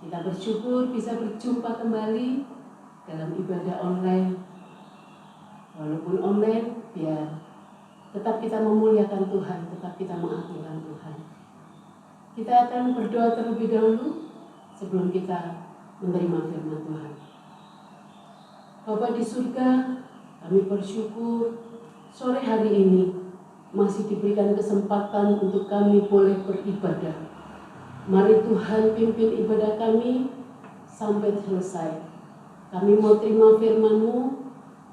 Kita bersyukur bisa berjumpa kembali dalam ibadah online. Walaupun online, biar tetap kita memuliakan Tuhan, tetap kita mengagungkan Tuhan. Kita akan berdoa terlebih dahulu sebelum kita menerima firman Tuhan. Bapa di surga, kami bersyukur sore hari ini masih diberikan kesempatan untuk kami boleh beribadah. Mari Tuhan pimpin ibadah kami sampai selesai. Kami mau terima firman-Mu,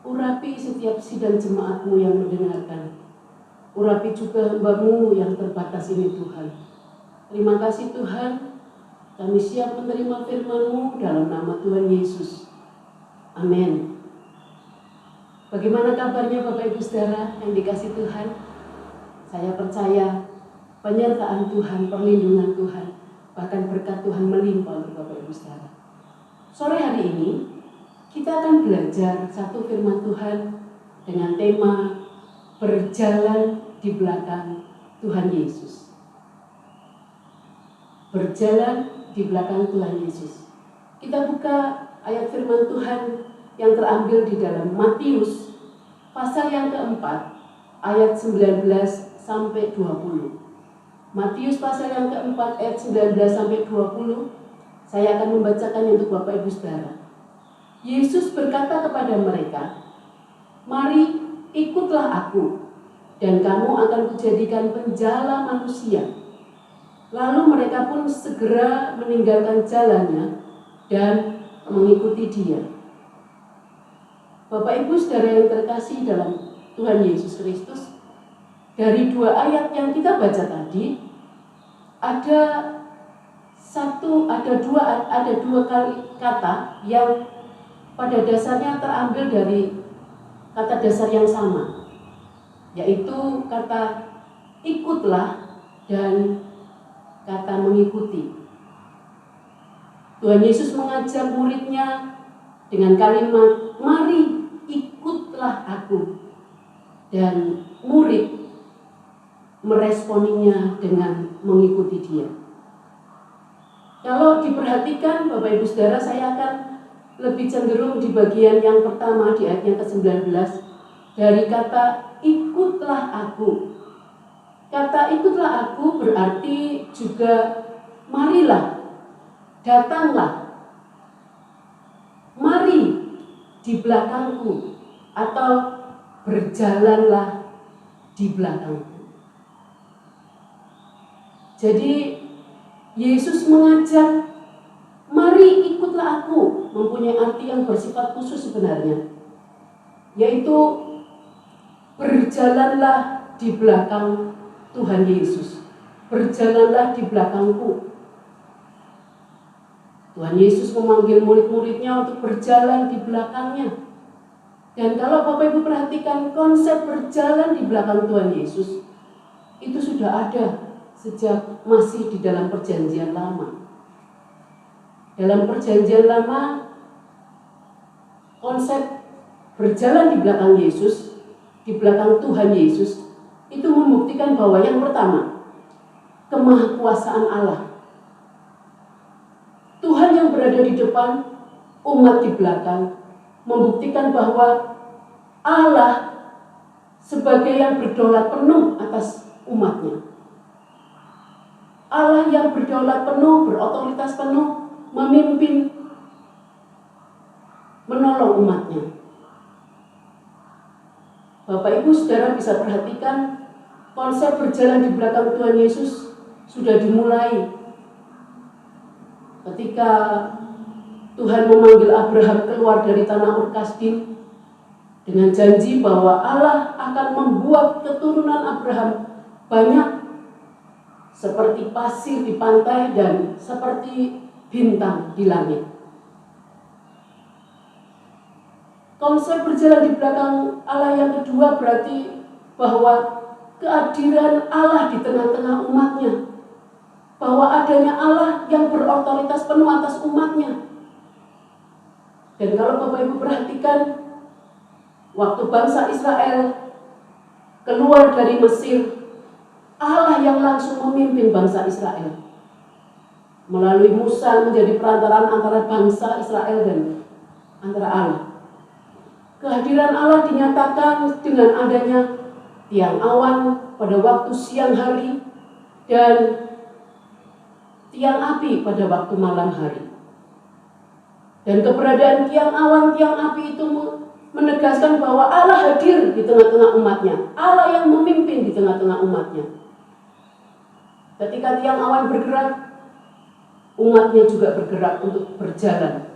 urapi setiap sidang jemaat-Mu yang mendengarkan. Urapi juga hamba-Mu yang terbatas ini Tuhan. Terima kasih Tuhan, kami siap menerima firman-Mu dalam nama Tuhan Yesus. Amin. Bagaimana kabarnya Bapak Ibu Saudara yang dikasih Tuhan? Saya percaya penyertaan Tuhan, perlindungan Tuhan, bahkan berkat Tuhan melimpah untuk Bapak Ibu Saudara. Sore hari ini kita akan belajar satu firman Tuhan dengan tema berjalan di belakang Tuhan Yesus. berjalan di belakang Tuhan Yesus. Kita buka ayat firman Tuhan yang terambil di dalam Matius pasal yang keempat ayat 19 sampai 20. Matius pasal yang keempat ayat 19 sampai 20. Saya akan membacakannya untuk Bapak Ibu Saudara. Yesus berkata kepada mereka, "Mari ikutlah aku, dan kamu akan kujadikan penjala manusia." Lalu mereka pun segera meninggalkan jalannya dan mengikuti dia. Bapak Ibu Saudara yang terkasih dalam Tuhan Yesus Kristus, dari dua ayat yang kita baca tadi, ada dua kali kata yang pada dasarnya terambil dari kata dasar yang sama, yaitu kata ikutlah dan kata mengikuti. Tuhan Yesus mengajak muridnya dengan kalimat, "Mari ikutlah aku." Dan murid meresponinya dengan mengikuti dia. Kalau diperhatikan Bapak Ibu Saudara, saya akan lebih cenderung di bagian yang pertama di ayat yang ke-19 dari kata ikutlah aku. Kata ikutlah aku berarti juga marilah, datanglah, mari di belakangku, atau berjalanlah di belakangku. Jadi Yesus mengajak, mari ikutlah aku, mempunyai arti yang bersifat khusus sebenarnya, yaitu berjalanlah di belakang Tuhan Yesus, berjalanlah di belakangku. Tuhan Yesus memanggil murid-muridnya untuk berjalan di belakangnya. Dan kalau Bapak Ibu perhatikan, konsep berjalan di belakang Tuhan Yesus itu sudah ada sejak masih di dalam Perjanjian Lama. Dalam Perjanjian Lama, konsep berjalan di belakang Yesus, di belakang Tuhan Yesus, itu membuktikan bahwa yang pertama, kemahakuasaan Allah. Tuhan yang berada di depan, umat di belakang, membuktikan bahwa Allah sebagai yang berdaulat penuh atas umatnya. Allah yang berdaulat penuh, berotoritas penuh, memimpin, menolong umatnya. Bapak Ibu Saudara bisa perhatikan, konsep berjalan di belakang Tuhan Yesus sudah dimulai ketika Tuhan memanggil Abraham keluar dari tanah Ur Kasdim dengan janji bahwa Allah akan membuat keturunan Abraham banyak seperti pasir di pantai dan seperti bintang di langit. Konsep berjalan di belakang Allah yang kedua berarti bahwa kehadiran Allah di tengah-tengah umatnya, bahwa adanya Allah yang berotoritas penuh atas umatnya. Dan kalau Bapak Ibu perhatikan, waktu bangsa Israel keluar dari Mesir, Allah yang langsung memimpin bangsa Israel. Melalui Musa menjadi perantaraan antara bangsa Israel dan antara Allah. Kehadiran Allah dinyatakan dengan adanya tiang awan pada waktu siang hari dan tiang api pada waktu malam hari. Dan keberadaan tiang awan, tiang api itu menegaskan bahwa Allah hadir di tengah-tengah umatnya. Allah yang memimpin di tengah-tengah umatnya. Ketika tiang awan bergerak, umatnya juga bergerak untuk berjalan.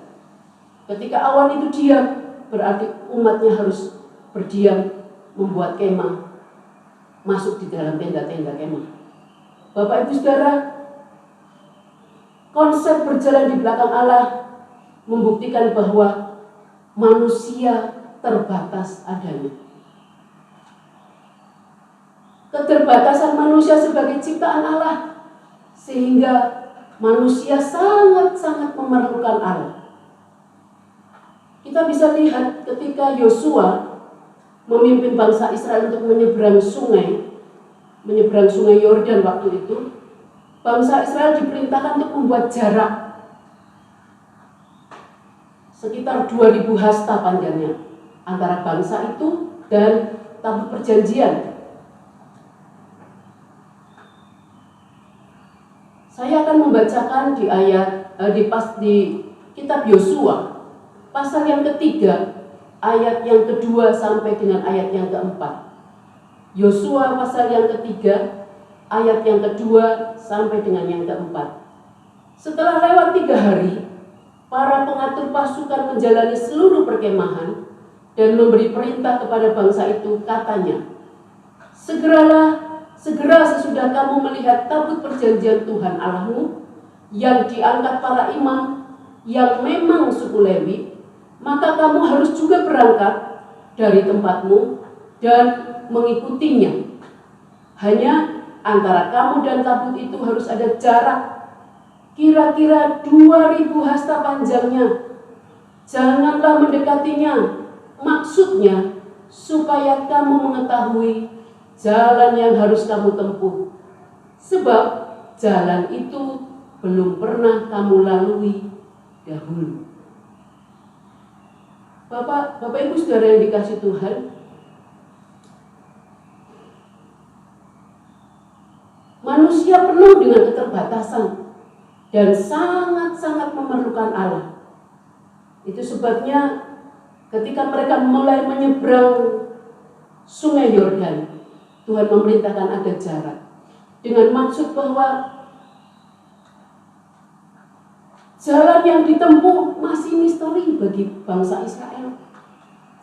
Ketika awan itu diam, berarti umatnya harus berdiam, membuat kemah, masuk di dalam tenda-tenda kemah. Bapak Ibu Saudara, konsep berjalan di belakang Allah membuktikan bahwa manusia terbatas adanya. Keterbatasan manusia sebagai ciptaan Allah, sehingga manusia sangat-sangat memerlukan Allah. Kita bisa lihat ketika Yosua memimpin bangsa Israel untuk menyeberang sungai Yordan waktu itu, bangsa Israel diperintahkan untuk membuat jarak sekitar 2000 hasta panjangnya antara bangsa itu dan tabut perjanjian. Saya akan membacakan di kitab Yosua pasal yang ketiga, ayat yang kedua sampai dengan ayat yang keempat. Yosua pasal yang ketiga, ayat yang kedua sampai dengan yang keempat. Setelah lewat 3 hari, para pengatur pasukan menjalani seluruh perkemahan dan memberi perintah kepada bangsa itu, katanya, segera sesudah kamu melihat tabut perjanjian Tuhan Allahmu yang diangkat para imam yang memang suku Lewi, maka kamu harus juga berangkat dari tempatmu dan mengikutinya. Hanya antara kamu dan tabut itu harus ada jarak kira-kira 2000 hasta panjangnya. Janganlah mendekatinya. Maksudnya supaya kamu mengetahui jalan yang harus kamu tempuh, sebab jalan itu belum pernah kamu lalui dahulu. Bapak Ibu Saudara yang dikasihi Tuhan, manusia penuh dengan keterbatasan dan sangat-sangat memerlukan Allah. Itu sebabnya ketika mereka mulai menyeberang Sungai Yordan, Tuhan memerintahkan ada jarak, dengan maksud bahwa jalan yang ditempuh masih misteri bagi bangsa Israel.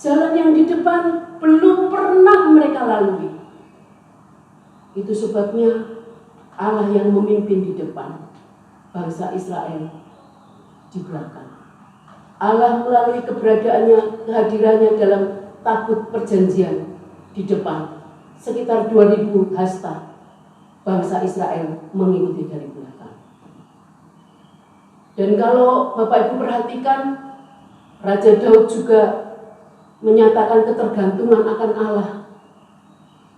Jalan yang di depan belum pernah mereka lalui. Itu sebabnya Allah yang memimpin di depan, bangsa Israel di belakang. Allah melalui kehadirannya dalam tabut perjanjian di depan, sekitar 2000 hasta, bangsa Israel mengikuti dari belakang. Dan kalau Bapak Ibu perhatikan, Raja Daud juga menyatakan ketergantungan akan Allah.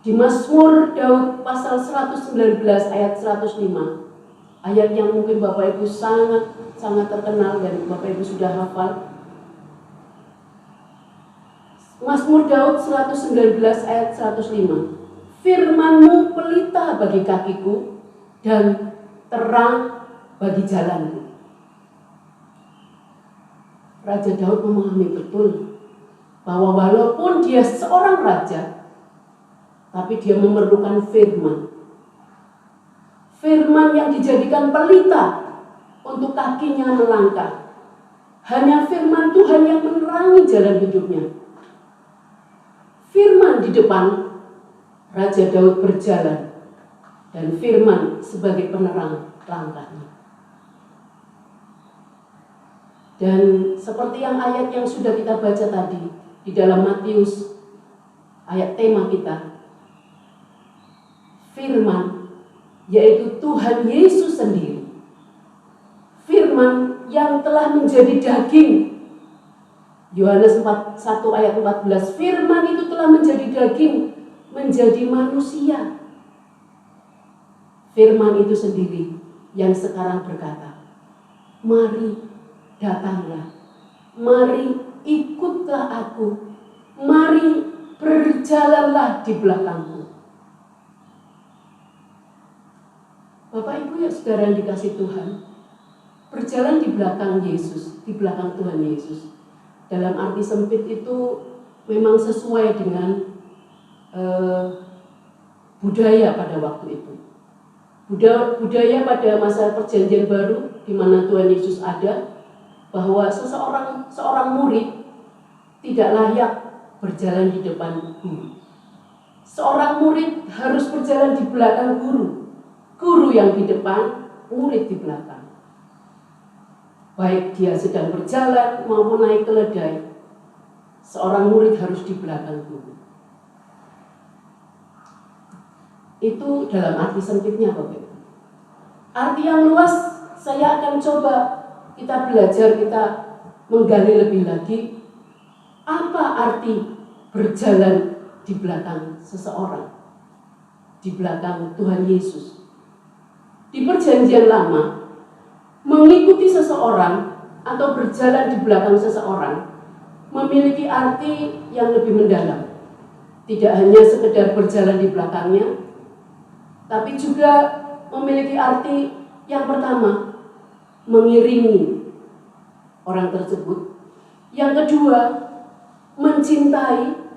Di Mazmur Daud pasal 119 ayat 105, ayat yang mungkin Bapak Ibu sangat terkenal dan Bapak Ibu sudah hafal. Mazmur Daud 119 ayat 105. Firman-Mu pelita bagi kakiku dan terang bagi jalanku. Raja Daud memahami betul bahwa walaupun dia seorang raja, tapi dia memerlukan firman. Firman yang dijadikan pelita untuk kakinya melangkah. Hanya firman Tuhan yang menerangi jalan hidupnya. Firman di depan, Raja Daud berjalan, dan firman sebagai penerang langkahnya. Dan seperti yang ayat yang sudah kita baca tadi di dalam Matius, ayat tema kita, firman yaitu Tuhan Yesus sendiri. Firman yang telah menjadi daging. Yohanes 1 ayat 14, firman itu telah menjadi daging, menjadi manusia. Firman itu sendiri yang sekarang berkata, mari datanglah, mari ikutlah aku, mari berjalanlah di belakangku. Bapak Ibu ya saudara yang dikasihi Tuhan, berjalan di belakang Yesus, di belakang Tuhan Yesus, dalam arti sempit itu memang sesuai dengan budaya pada waktu itu. Budaya pada masa perjanjian baru di mana Tuhan Yesus ada, bahwa seorang murid tidak layak berjalan di depan guru. Seorang murid harus berjalan di belakang guru. Guru yang di depan, murid di belakang. Baik dia sedang berjalan maupun naik keledai, seorang murid harus di belakang guru. Itu dalam arti sempitnya Bapak Ibu. Arti yang luas saya akan coba kita belajar, kita menggali lebih lagi. Apa arti berjalan di belakang seseorang, di belakang Tuhan Yesus? di Perjanjian Lama, mengikuti seseorang atau berjalan di belakang seseorang memiliki arti yang lebih mendalam. Tidak hanya sekedar berjalan di belakangnya, tapi juga memiliki arti yang pertama, mengiringi orang tersebut. Yang kedua, mencintai.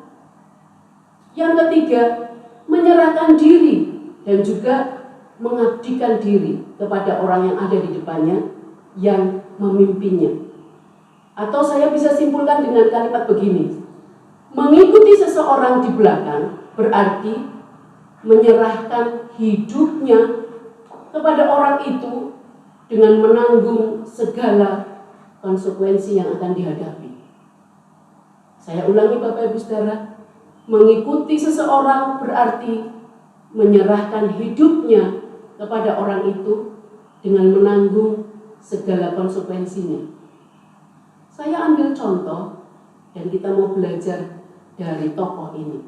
Yang ketiga, menyerahkan diri dan juga mengabdikan diri kepada orang yang ada di depannya yang memimpinnya. Atau saya bisa simpulkan dengan kalimat begini: mengikuti seseorang di belakang berarti menyerahkan hidupnya kepada orang itu dengan menanggung segala konsekuensi yang akan dihadapi. Saya ulangi Bapak Ibu Saudara, mengikuti seseorang berarti menyerahkan hidupnya kepada orang itu dengan menanggung segala konsekuensinya. Saya ambil contoh dan kita mau belajar dari tokoh ini.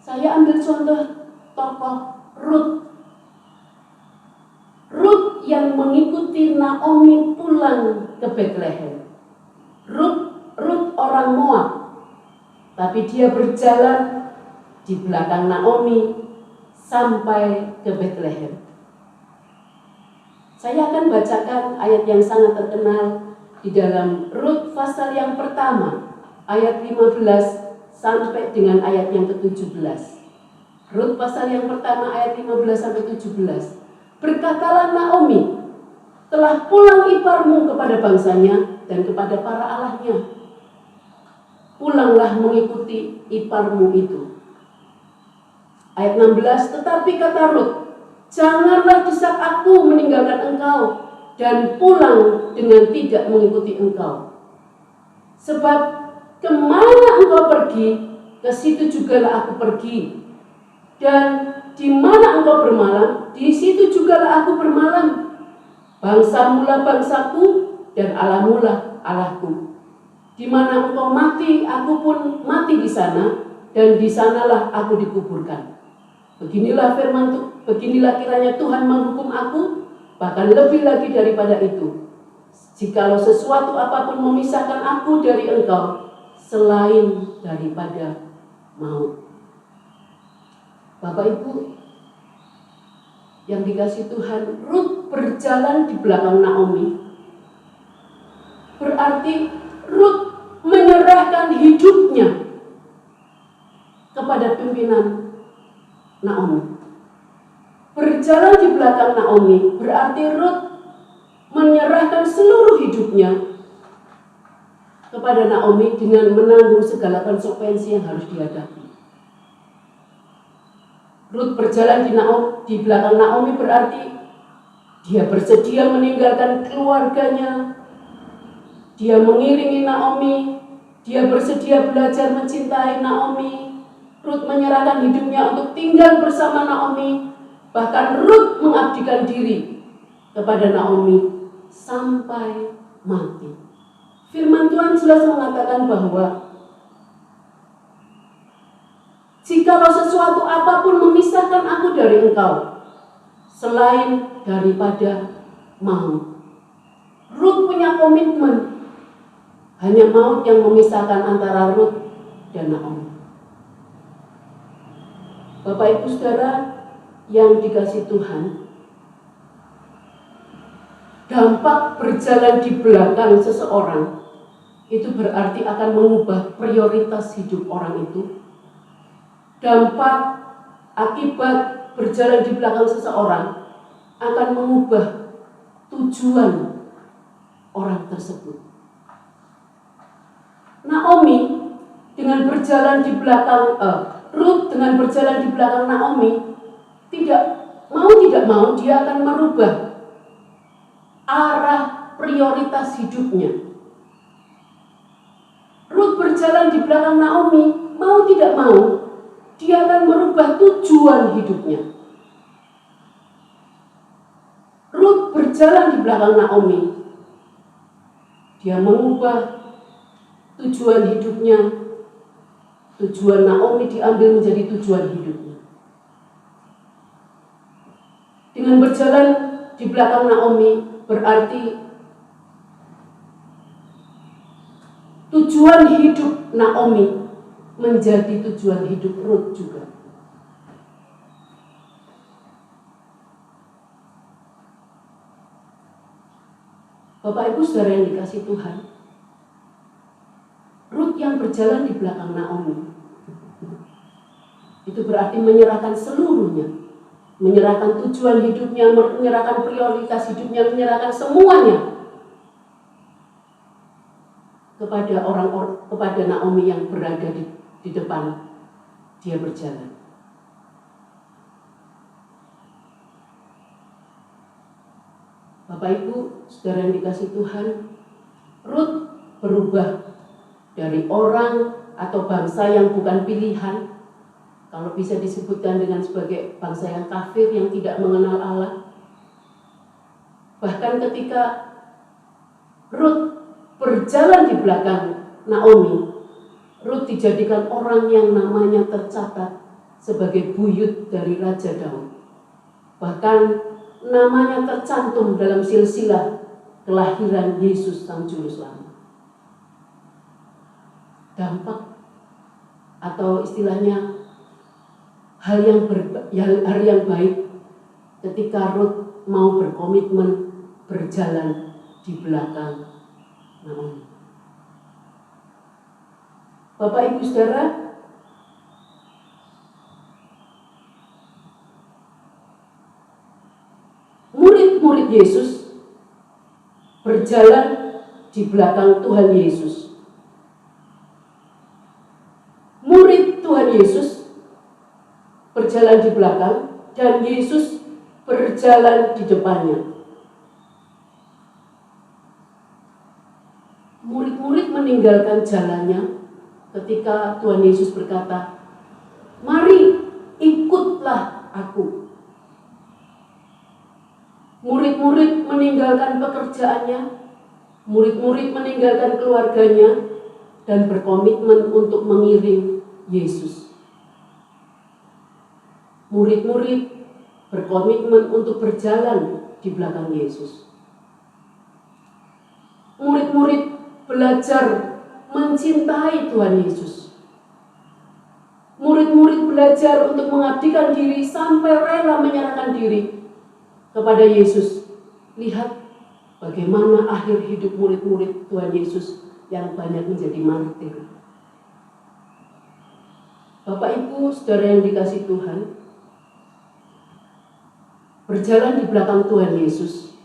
Saya ambil contoh tokoh Ruth. Ruth yang mengikuti Naomi pulang ke Bethlehem. Ruth orang Moab, tapi dia berjalan di belakang Naomi sampai ke Bethlehem. Saya akan bacakan ayat yang sangat terkenal di dalam Rut pasal yang pertama, ayat 15 sampai dengan ayat yang ke-17. Rut pasal yang pertama ayat 15 sampai 17. Berkatalah Naomi, telah pulang iparmu kepada bangsanya dan kepada para allahnya. Pulanglah mengikuti iparmu itu. Ayat 16, tetapi kata Rut, janganlah desak aku meninggalkan engkau dan pulang dengan tidak mengikuti engkau. Sebab kemana engkau pergi, ke situ jugalah aku pergi. Dan di mana engkau bermalam, di situ jugalah aku bermalam. Bangsamulah bangsaku dan Allahmulah Allahku. Di mana engkau mati, aku pun mati di sana, dan di sanalah aku dikuburkan. Beginilah kiranya Tuhan menghukum aku, bahkan lebih lagi daripada itu, jikalau sesuatu apapun memisahkan aku dari engkau selain daripada maut. Bapak Ibu yang dikasihi Tuhan, Rut berjalan di belakang Naomi. Berarti Rut menyerahkan hidupnya kepada pimpinan Naomi. Berjalan di belakang Naomi berarti Rut menyerahkan seluruh hidupnya kepada Naomi dengan menanggung segala konsekuensi yang harus dihadapi. Rut berjalan di belakang Naomi berarti dia bersedia meninggalkan keluarganya, dia mengiringi Naomi, dia bersedia belajar mencintai Naomi. Rut menyerahkan hidupnya untuk tinggal bersama Naomi. Bahkan Rut mengabdikan diri kepada Naomi sampai mati. Firman Tuhan jelas mengatakan bahwa jikalau sesuatu apapun memisahkan aku dari engkau selain daripada maut. Rut punya komitmen, hanya maut yang memisahkan antara Rut dan Naomi. Bapak Ibu Saudara yang dikasihi Tuhan, dampak berjalan di belakang seseorang itu berarti akan mengubah prioritas hidup orang itu. Dampak akibat berjalan di belakang seseorang akan mengubah tujuan orang tersebut. Naomi dengan berjalan di belakang Rut dengan berjalan di belakang Naomi tidak mau dia akan merubah arah prioritas hidupnya. Rut berjalan di belakang Naomi, mau tidak mau dia akan merubah tujuan hidupnya. Rut berjalan di belakang Naomi, dia mengubah tujuan hidupnya. Tujuan Naomi diambil menjadi tujuan hidupnya. Dengan berjalan di belakang Naomi berarti tujuan hidup Naomi menjadi tujuan hidup Ruth juga. Bapak Ibu Saudara yang dikasihi Tuhan, Ruth yang berjalan di belakang Naomi itu berarti menyerahkan seluruhnya, menyerahkan tujuan hidupnya, menyerahkan prioritas hidupnya, menyerahkan semuanya kepada Naomi yang berada di depan dia berjalan. Bapak Ibu, Saudara yang dikasihi Tuhan, Ruth berubah dari orang atau bangsa yang bukan pilihan, kalau bisa disebutkan dengan sebagai bangsa yang kafir yang tidak mengenal Allah. Bahkan ketika Ruth berjalan di belakang Naomi, Ruth dijadikan orang yang namanya tercatat sebagai buyut dari Raja Daud. Bahkan namanya tercantum dalam silsilah kelahiran Yesus Sang Juru Selamat. Dampak atau istilahnya hal yang baik ketika Ruth mau berkomitmen berjalan di belakang Naomi. Bapak Ibu Saudara, murid-murid Yesus berjalan di belakang Tuhan Yesus. Murid Tuhan Yesus berjalan di belakang dan Yesus berjalan di depannya. Murid-murid meninggalkan jalannya ketika Tuhan Yesus berkata, "Mari, ikutlah aku." Murid-murid meninggalkan pekerjaannya, murid-murid meninggalkan keluarganya, dan berkomitmen untuk mengiring Yesus. Murid-murid berkomitmen untuk berjalan di belakang Yesus. Murid-murid belajar mencintai Tuhan Yesus. Murid-murid belajar untuk mengabdikan diri sampai rela menyerahkan diri kepada Yesus. Lihat bagaimana akhir hidup murid-murid Tuhan Yesus yang banyak menjadi martir. Bapak Ibu Saudara yang dikasihi Tuhan, berjalan di belakang Tuhan Yesus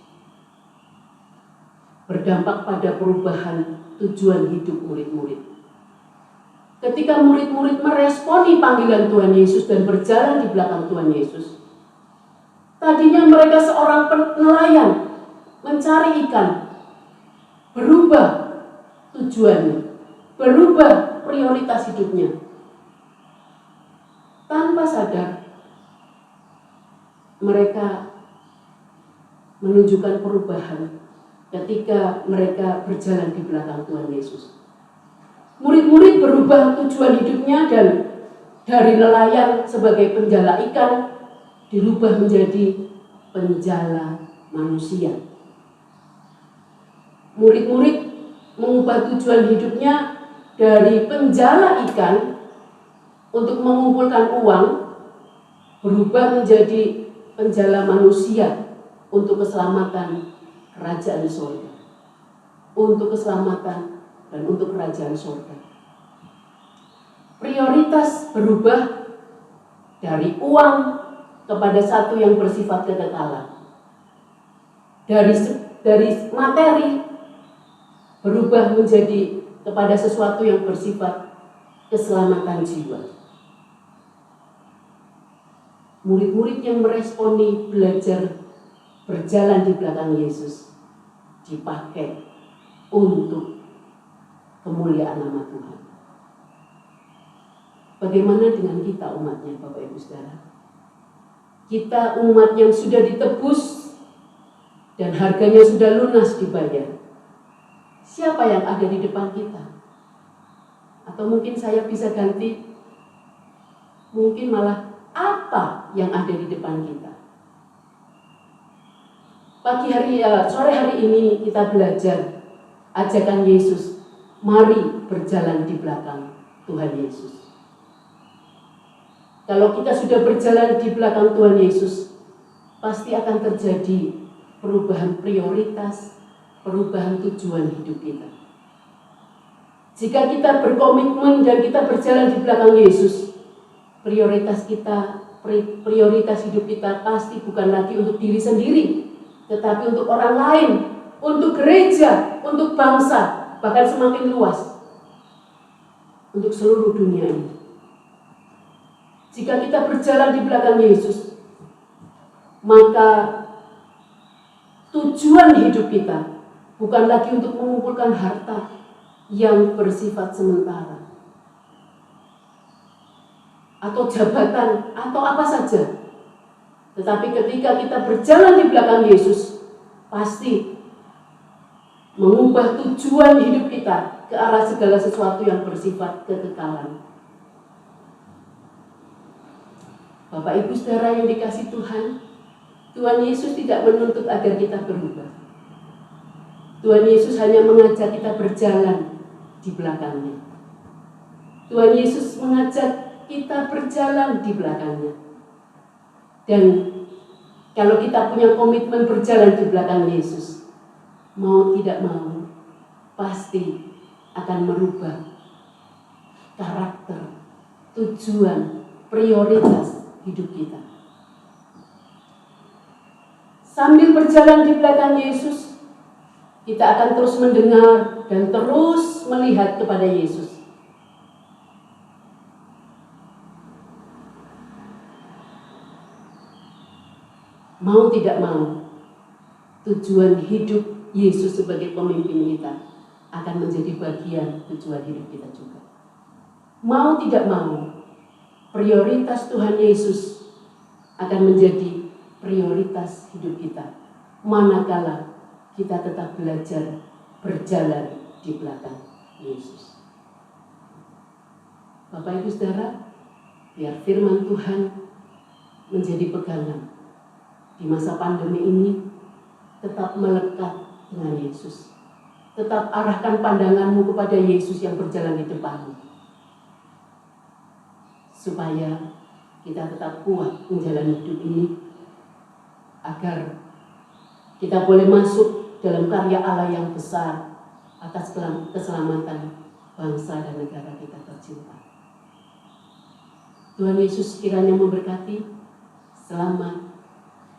berdampak pada perubahan tujuan hidup murid-murid. Ketika murid-murid meresponi panggilan Tuhan Yesus dan berjalan di belakang Tuhan Yesus, tadinya mereka seorang nelayan mencari ikan, berubah tujuannya, berubah prioritas hidupnya. Tanpa sadar, mereka menunjukkan perubahan ketika mereka berjalan di belakang Tuhan Yesus. Murid-murid berubah tujuan hidupnya dan dari nelayan sebagai penjala ikan dirubah menjadi penjala manusia. Murid-murid mengubah tujuan hidupnya dari penjala ikan untuk mengumpulkan uang berubah menjadi penjala manusia untuk keselamatan kerajaan surga, untuk keselamatan dan untuk kerajaan surga. Prioritas berubah dari uang kepada satu yang bersifat kekekalan. Dari materi berubah menjadi kepada sesuatu yang bersifat keselamatan jiwa. Murid-murid yang meresponi belajar berjalan di belakang Yesus dipakai untuk kemuliaan nama Tuhan. Bagaimana dengan kita umatnya, Bapak Ibu Saudara? Kita umat yang sudah ditebus dan harganya sudah lunas dibayar. Siapa yang ada di depan kita? Atau mungkin saya bisa ganti, mungkin malah apa yang ada di depan kita? Sore hari ini kita belajar ajakan Yesus, mari berjalan di belakang Tuhan Yesus. Kalau kita sudah berjalan di belakang Tuhan Yesus, pasti akan terjadi perubahan prioritas, perubahan tujuan hidup kita. Jika kita berkomitmen dan kita berjalan di belakang Yesus, prioritas hidup kita pasti bukan lagi untuk diri sendiri, tetapi untuk orang lain, untuk gereja, untuk bangsa, bahkan semakin luas, untuk seluruh dunia ini. Jika kita berjalan di belakang Yesus, maka tujuan hidup kita bukan lagi untuk mengumpulkan harta yang bersifat sementara, atau jabatan, atau apa saja. Tetapi ketika kita berjalan di belakang Yesus, pasti mengubah tujuan hidup kita ke arah segala sesuatu yang bersifat kekekalan. Bapak Ibu saudara yang dikasihi Tuhan, Tuhan Yesus tidak menuntut agar kita berubah. Tuhan Yesus hanya mengajak kita berjalan di belakangnya. Tuhan Yesus mengajak kita berjalan di belakangnya. Dan kalau kita punya komitmen berjalan di belakang Yesus, mau tidak mau, pasti akan merubah karakter, tujuan, prioritas hidup kita. Sambil berjalan di belakang Yesus, kita akan terus mendengar dan terus melihat kepada Yesus. Mau tidak mau, tujuan hidup Yesus sebagai pemimpin kita akan menjadi bagian tujuan hidup kita juga. Mau tidak mau, prioritas Tuhan Yesus akan menjadi prioritas hidup kita, manakala kita tetap belajar berjalan di belakang Yesus. Bapak Ibu saudara, biar firman Tuhan menjadi pegangan di masa pandemi ini. Tetap melekat dengan Yesus. Tetap arahkan pandanganmu kepada Yesus yang berjalan di depanmu, supaya kita tetap kuat menjalani hidup ini, agar kita boleh masuk dalam karya Allah yang besar atas keselamatan bangsa dan negara kita tercinta. Tuhan Yesus kiranya memberkati. Selamat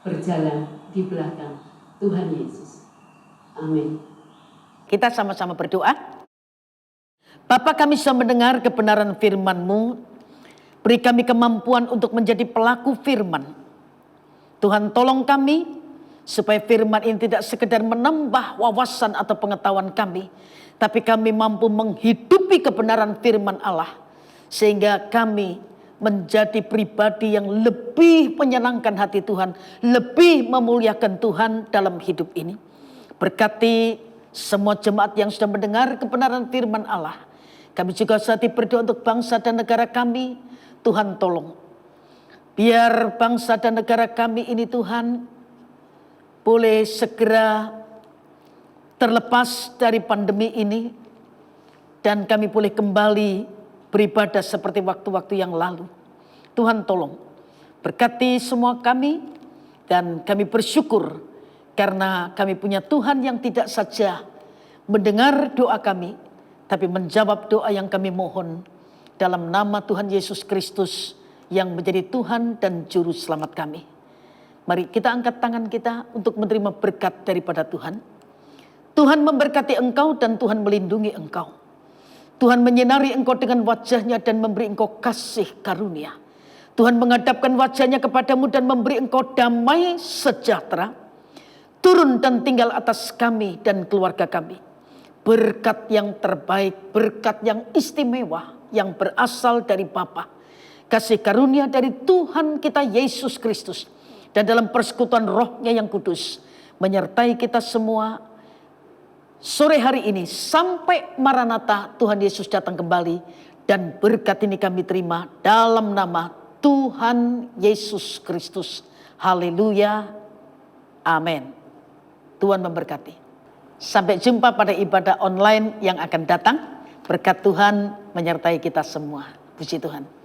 berjalan di belakang Tuhan Yesus. Amin. Kita sama-sama berdoa. Bapa, kami sudah mendengar kebenaran firman-Mu. Beri kami kemampuan untuk menjadi pelaku firman. Tuhan, tolong kami supaya firman ini tidak sekedar menambah wawasan atau pengetahuan kami, tapi kami mampu menghidupi kebenaran firman Allah, sehingga kami menjadi pribadi yang lebih menyenangkan hati Tuhan, lebih memuliakan Tuhan dalam hidup ini. Berkati semua jemaat yang sudah mendengar kebenaran firman Allah. Kami juga saat ini berdoa untuk bangsa dan negara kami. Tuhan tolong, biar bangsa dan negara kami ini Tuhan boleh segera terlepas dari pandemi ini, dan kami boleh kembali beribadah seperti waktu-waktu yang lalu. Tuhan tolong, berkati semua kami, dan kami bersyukur karena kami punya Tuhan yang tidak saja mendengar doa kami, tapi menjawab doa yang kami mohon dalam nama Tuhan Yesus Kristus yang menjadi Tuhan dan Juru Selamat kami. Mari kita angkat tangan kita untuk menerima berkat daripada Tuhan. Tuhan memberkati engkau dan Tuhan melindungi engkau. Tuhan menyinari engkau dengan wajahnya dan memberi engkau kasih karunia. Tuhan menghadapkan wajahnya kepadamu dan memberi engkau damai sejahtera. Turun dan tinggal atas kami dan keluarga kami. Berkat yang terbaik, berkat yang istimewa yang berasal dari Bapa. Kasih karunia dari Tuhan kita Yesus Kristus. Dan dalam persekutuan Roh-Nya yang kudus menyertai kita semua sore hari ini sampai Maranatha Tuhan Yesus datang kembali, dan berkat ini kami terima dalam nama Tuhan Yesus Kristus. Haleluya. Amin. Tuhan memberkati. Sampai jumpa pada ibadah online yang akan datang. Berkat Tuhan menyertai kita semua. Puji Tuhan.